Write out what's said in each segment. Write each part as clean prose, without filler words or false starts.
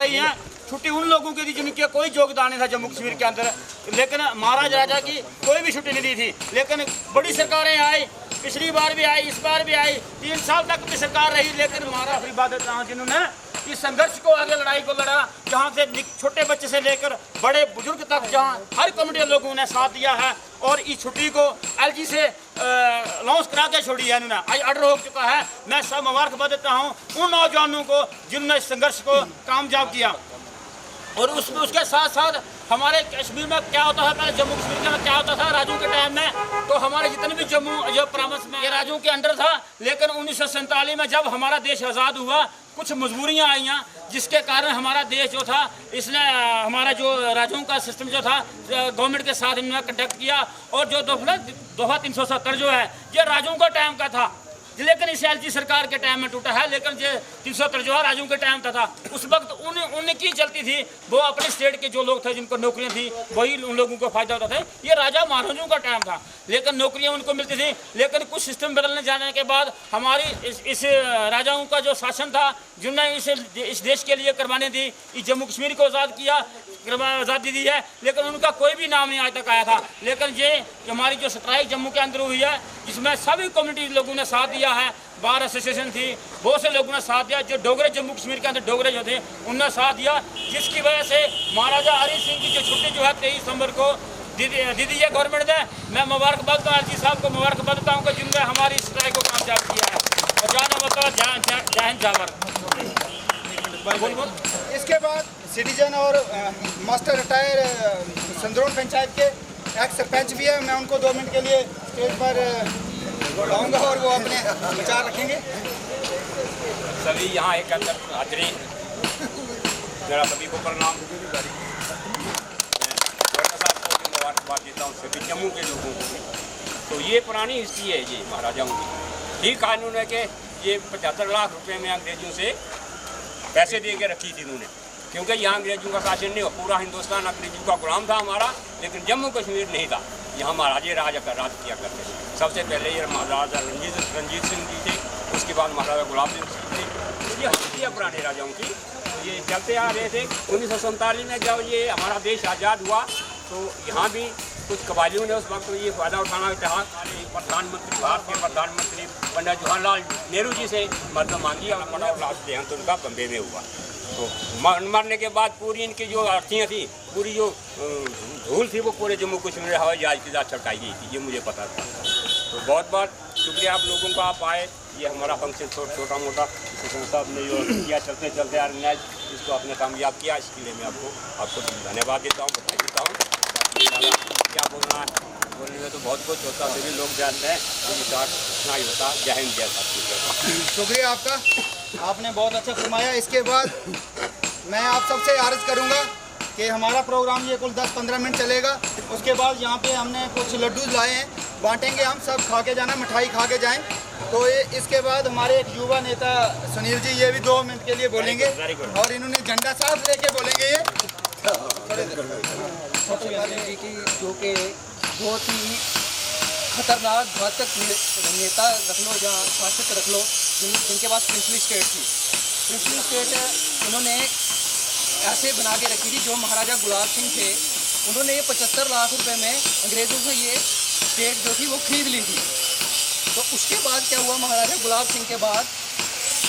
ही हैं, छुट्टी उन लोगों की थी जिनके कोई योगदान नहीं था जम्मू कश्मीर के अंदर, लेकिन महाराज राजा की कोई भी छुट्टी नहीं दी थी। लेकिन बड़ी सरकारें आई, पिछली बार भी आई, इस बार भी आई, 3 साल तक भी सरकार रही, लेकिन महाराज फरीबाद जिन्होंने इस संघर्ष को आगे, लड़ाई को लड़ा, जहाँ से छोटे बच्चे से लेकर बड़े बुजुर्ग तक, जहाँ हर कम्युनिटी के लोगों ने साथ दिया है और इस छुट्टी को एलजी से लॉन्च करा के छोड़ी है इन्होंने, आज ऑर्डर हो चुका है। मैं सब मुबारकबाद देता हूँ उन नौजवानों को जिन्होंने इस संघर्ष को कामयाब किया। और उसके साथ साथ हमारे कश्मीर में क्या होता है, पहले जम्मू कश्मीर में क्या होता था राजू के टाइम में, तो हमारे जितने भी जम्मू जो प्रॉविंस में ये राजू के अंडर था। लेकिन 1947 में जब हमारा देश आज़ाद हुआ, कुछ मजबूरियाँ आईं जिसके कारण हमारा देश जो था, इसने हमारा जो राजों का सिस्टम जो था गवर्नमेंट के साथ इन्होंने कंडक्ट किया। और जो दफा 370 जो है ये राजों का टाइम का था, लेकिन इस एलजी सरकार के टाइम में टूटा है। लेकिन ये 370 जो है राजू के टाइम था उस वक्त उनकी चलती थी, वो अपने स्टेट के जो लोग थे जिनको नौकरियां थी वही उन लोगों को फायदा होता था। ये राजा महाराजों का टाइम था, लेकिन नौकरियां उनको मिलती थी। लेकिन कुछ सिस्टम बदलने जाने के बाद हमारी इस राजाओं का जो शासन था, जिन्होंने इस देश के लिए कुर्बानी दी, इस जम्मू कश्मीर को आज़ाद किया, आज़ादी दी है, लेकिन उनका कोई भी नाम नहीं आज तक आया था। लेकिन ये हमारी जो स्ट्राइक जम्मू के अंदर हुई है, जिसमें सभी कम्युनिटी लोगों ने साथ दिया है, बार एसोसिएशन थी, बहुत से लोगों ने साथ दिया, जो डोगरे जम्मू कश्मीर के अंदर डोगरे जो थे उनने साथ दिया, जिसकी वजह से महाराजा हरी सिंह की जो छुट्टी जो है 23 दिसंबर को दी दी है गवर्नमेंट ने। मैं मुबारकबाद दूँ एलजी साहब को, मुबारकबाद देता हूँ कि जिनने हमारी स्ट्राइक को कामयाब किया है। और जाना मतलब जय हिंद जावर। इसके बाद सिटीजन और मास्टर रिटायर संदरोन पंचायत के एक्स सरपंच भी है, मैं उनको 2 मिनट के लिए स्टेज पर बुलाऊंगा और वो अपने विचार रखेंगे। सभी यहाँ एकत्र हाजिरी, मेरा सभी को प्रणाम। गवर्नर साहब को भी मुबारकबाद देता हूँ, सभी जम्मू के लोगों को भी। तो ये पुरानी हिस्ट्री है ये महाराजाओं की। ठीक कानून है कि ये 75 लाख रुपए में अंग्रेजों से पैसे दे के रखी थी उन्होंने, क्योंकि यहाँ अंग्रेजों का शासन नहीं हो, पूरा हिंदुस्तान अंग्रेजों का गुलाम था हमारा, लेकिन जम्मू कश्मीर नहीं था। यहाँ महाराजे राजा का राज किया करते थे। सबसे पहले ये महाराजा रंजीत सिंह जी थे, उसके बाद महाराजा गुलाब सिंह थे। ये हस्ती है पुराने राजाओं की, तो ये चलते आ रहे थे। 1947 में जब ये हमारा देश आज़ाद हुआ, तो यहाँ भी कुछ कबायलियों ने उस वक्त ये फ़ायदा उठाना चाहा। प्रधानमंत्री, भारत के प्रधानमंत्री पंडित जवाहरलाल नेहरू जी से मदद मांगी और पड़ा, और लास्ट देहांत उनका बम्बे में हुआ। तो मरने के बाद पूरी इनकी जो अर्थियाँ थी, पूरी जो धूल थी, वो पूरे जम्मू कश्मीर हवाई जहाज के साथ छिड़काई गई थी, ये मुझे पता था। तो बहुत बहुत शुक्रिया आप लोगों का, आप आए। ये हमारा फंक्शन छोटा मोटा साहब ने जो किया, चलते चलते यार नैज इसको आपने कामयाब किया, इसके लिए मैं आपको धन्यवाद देता हूँ, बधाई देता हूँ। क्या बोलना है, बोलने में तो बहुत कुछ होता, सभी लोग जानते हैं, इतना ही होता। जय हिंद, जय भारत। शुक्रिया आपका, आपने बहुत अच्छा फरमाया। इसके बाद मैं आप सबसे अर्ज़ करूंगा कि हमारा प्रोग्राम ये कुल 10-15 मिनट चलेगा। उसके बाद यहाँ पे हमने कुछ लड्डू लाए हैं, बांटेंगे, हम सब खा के जाना, मिठाई खा के जाएं। तो इसके बाद हमारे एक युवा नेता सुनील जी, ये भी 2 मिनट के लिए बोलेंगे और इन्होंने झंडा साथ लेके बोलेंगे। ये जी की जो कि बहुत ही खतरनाक घातक नेता रख लो, जहाँ शासक रख लो, जिनके पास प्रिंसली स्टेट थी। प्रिंसली स्टेट उन्होंने ऐसे बना के रखी थी, जो महाराजा गुलाब सिंह थे, उन्होंने ये 75 लाख रुपए में अंग्रेज़ों से ये स्टेट जो थी वो खरीद ली थी। तो उसके बाद क्या हुआ, महाराजा गुलाब सिंह के बाद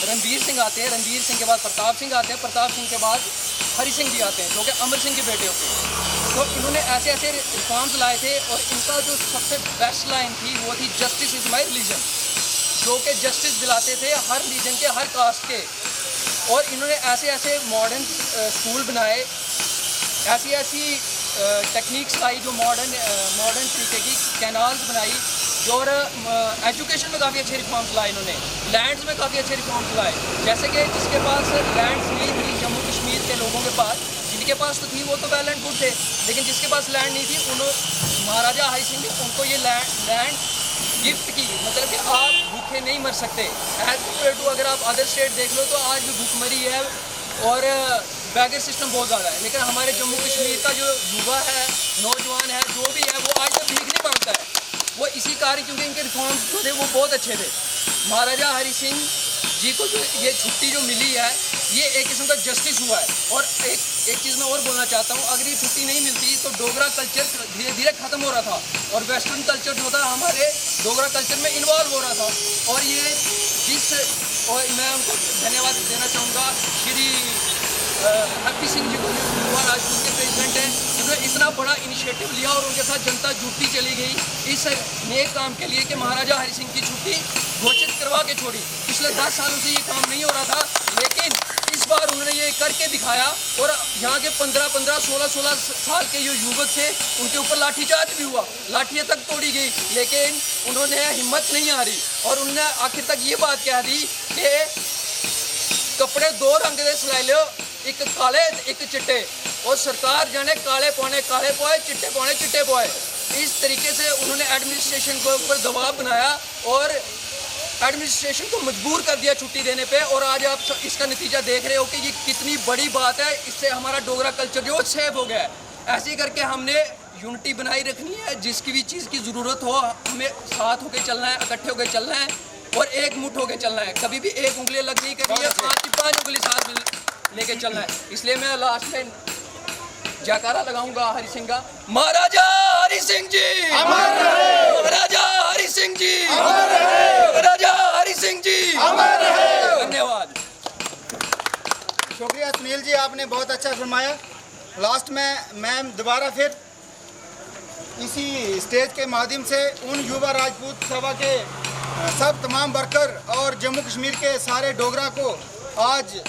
रणबीर सिंह आते हैं, रणबीर सिंह के बाद प्रताप सिंह आते हैं, प्रताप सिंह के बाद हरि सिंह जी आते हैं, जो कि अमर सिंह के बेटे होते हैं। तो इन्होंने ऐसे ऐसे रिफॉर्म्स लाए थे, और इनका जो सबसे बेस्ट लाइन थी वो थी जस्टिस इज़ माई रिलीजन, जो कि जस्टिस दिलाते थे हर रिलीजन के, हर कास्ट के। और इन्होंने ऐसे ऐसे मॉडर्न स्कूल बनाए, ऐसी ऐसी टेक्निक्स लाई, जो मॉडर्न तरीके की कैनाल्स बनाई, और एजुकेशन में काफ़ी अच्छे रिफॉर्म्स लाए इन्होंने, लैंड्स में काफ़ी अच्छे रिफॉर्म्स लाए। जैसे कि जिसके पास लैंड्स नहीं थी जम्मू कश्मीर के लोगों के पास, जिनके पास तो थी वो तो वेल एंड गुड थे, लेकिन जिसके पास लैंड नहीं थी, महाराजा हरि सिंह ने उनको ये लैंड गिफ्ट की। मतलब कि आप भूखे नहीं मर सकते। एज कम्पेयर टू अगर आप अदर स्टेट देख लो, तो आज भी भूखमरी है और बैगर सिस्टम बहुत ज़्यादा है। लेकिन हमारे जम्मू कश्मीर का जो युवा है, नौजवान है, जो भी है, वो आज तक भीख नहीं मांगता है। वो इसी कार्य, क्योंकि इनके रिफॉर्म्स जो थे वो बहुत अच्छे थे। महाराजा हरि सिंह जी को जो ये छुट्टी जो मिली है, ये एक किस्म का जस्टिस हुआ है। और एक चीज़ मैं और बोलना चाहता हूँ, अगर ये छुट्टी नहीं मिलती तो डोगरा कल्चर धीरे धीरे ख़त्म हो रहा था और वेस्टर्न कल्चर जो था हमारे डोगरा कल्चर में इन्वॉल्व हो रहा था। और मैं उनको धन्यवाद देना चाहूँगा श्री हरप्रीत सिंह जी को, युवा राजपूत के प्रेसिडेंट हैं, उन्होंने इतना बड़ा इनिशिएटिव लिया और उनके साथ जनता जुटती चली गई इस नेक काम के लिए कि महाराजा हरि सिंह की छुट्टी घोषित करवा के छोड़ी। पिछले 10 सालों से ये काम नहीं हो रहा था, लेकिन इस बार उन्होंने ये करके दिखाया और यहाँ के 15-15, 16-16 साल के जो युवक थे उनके ऊपर लाठीचार्ज भी हुआ, लाठियाँ तक तोड़ी गई, लेकिन उन्होंने हिम्मत नहीं हारी और उन्होंने आखिर तक ये बात कह दी कि कपड़े 2 रंग के सिलाई लो, एक काले एक चिट्टे, और सरकार जाने काले पौने काले पोए, चिट्टे पौने चिट्टे पोए। इस तरीके से उन्होंने एडमिनिस्ट्रेशन के ऊपर दबाव बनाया और एडमिनिस्ट्रेशन को मजबूर कर दिया छुट्टी देने पे। और आज आप इसका नतीजा देख रहे हो कि ये कितनी बड़ी बात है, इससे हमारा डोगरा कल्चर जो सेव हो गया है। ऐसे करके हमने यूनिटी बनाई रखनी है, जिसकी भी चीज़ की ज़रूरत हो हमें साथ होकर चलना है, इकट्ठे होकर चलना है और एक मुठ होकर चलना है। कभी भी एक उंगली अलग नहीं करनी है, 5 की 5 उंगली साथ लेके चलना है। इसलिए मैं लास्ट में जयकारा लगाऊंगा हरि सिंह का, महाराजा हरि सिंह जी अमर रहे, महाराजा हरि सिंह जी अमर रहे, महाराजा हरि सिंह जी अमर रहे। धन्यवाद। शुक्रिया सुनील जी, आपने बहुत अच्छा फरमाया। लास्ट में मैं दोबारा फिर इसी स्टेज के माध्यम से उन युवा राजपूत सभा के सब तमाम वर्कर और जम्मू कश्मीर के सारे डोगरा को आज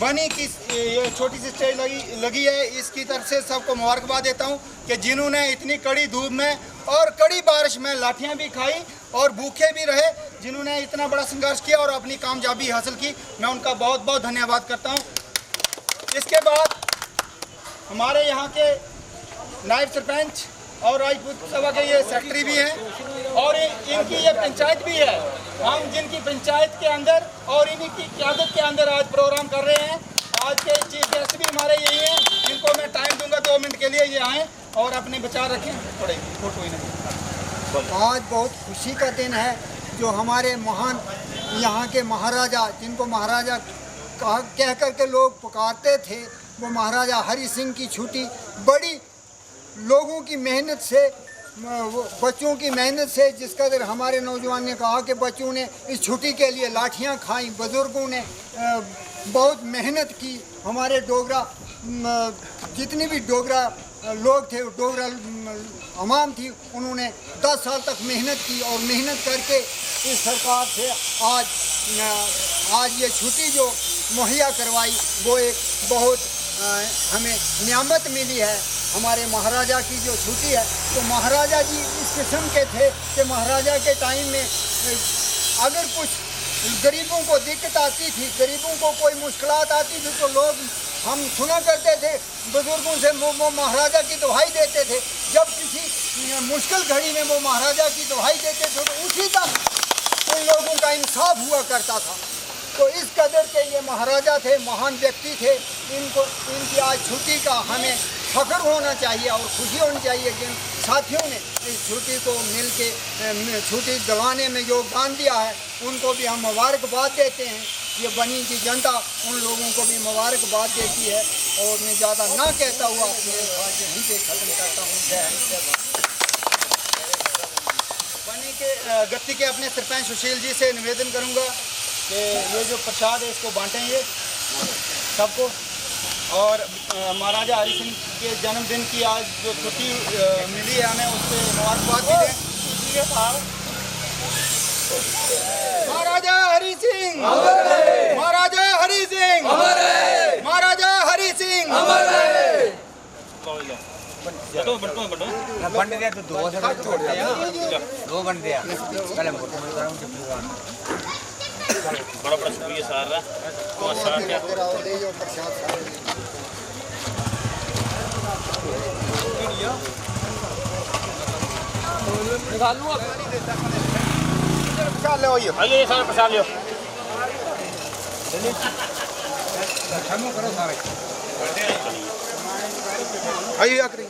बनी की ये छोटी सी स्टेज लगी है, इसकी तरफ से सबको मुबारकबाद देता हूं कि जिन्होंने इतनी कड़ी धूप में और कड़ी बारिश में लाठियां भी खाई और भूखे भी रहे, जिन्होंने इतना बड़ा संघर्ष किया और अपनी कामयाबी हासिल की, मैं उनका बहुत बहुत धन्यवाद करता हूं। इसके बाद हमारे यहाँ के नायब सरपंच और राजपूत सभा के ये सेक्रेटरी भी हैं और इनकी ये पंचायत भी है। हम जिनकी पंचायत के अंदर और इन्हीं की क़यादत के अंदर आज प्रोग्राम कर रहे हैं। आज के चीफ गेस्ट भी हमारे यही हैं, जिनको मैं टाइम दूंगा 2 मिनट के लिए, ये आएँ और अपने विचार रखें। थोड़े फोटो ही नहीं। आज बहुत खुशी का दिन है, जो हमारे महान यहाँ के महाराजा, जिनको महाराजा कह कर के लोग पुकारते थे, वो महाराजा हरि सिंह की छुट्टी बड़ी लोगों की मेहनत से, बच्चों की मेहनत से, जिस कदर हमारे नौजवान ने कहा कि बच्चों ने इस छुट्टी के लिए लाठियां खाई, बुज़ुर्गों ने बहुत मेहनत की। हमारे डोगरा जितनी भी डोगरा लोग थे, डोगरा अवाम थी, उन्होंने 10 साल तक मेहनत की और मेहनत करके इस सरकार से आज ये छुट्टी जो मुहैया करवाई, वो एक बहुत हमें नियामत मिली है। हमारे महाराजा की जो छुट्टी है, तो महाराजा जी इस किस्म के थे कि महाराजा के टाइम में अगर कुछ गरीबों को दिक्कत आती थी, गरीबों को कोई मुश्किलात आती थी, तो लोग हम सुना करते थे बुजुर्गों से, वो महाराजा की दुहाई देते थे। जब किसी मुश्किल घड़ी में वो महाराजा की दुहाई देते थे तो उसी तक उन लोगों का इंसाफ हुआ करता था। तो इस कदर के ये महाराजा थे, महान व्यक्ति थे। इनकी आज छुट्टी का हमें फख्र होना चाहिए और खुशी होनी चाहिए। जिन साथियों ने इस छुट्टी को मिल के छुट्टी दिलाने में योगदान दिया है, उनको भी हम मुबारकबाद देते हैं। ये बनी की जनता उन लोगों को भी मुबारकबाद देती है। और मैं ज़्यादा ना कहता हुआ अपने बात यहीं पे ख़त्म करता हूँ। बनी के गत्ती के अपने सरपंच सुशील जी से निवेदन करूँगा कि ये जो प्रसाद है इसको बांटेंगे सबको, और महाराजा हरि सिंह के जन्मदिन की आज जो छुट्टी मिली है हमें, उस पर मुबारकबाद भी दें। महाराजा हरि सिंह, महाराजा हरि सिंह, महाराजा हरि सिंह। बन दिया तो 2 छोड़ दिया, 2 बन दिया पहले बड़ा बड़ा शुक्रिया सारा और साथ निकाल लूँ अब। प्रसाद ले आइए, आइए सारा प्रसाद लियो। करो सारे आइए आखिरी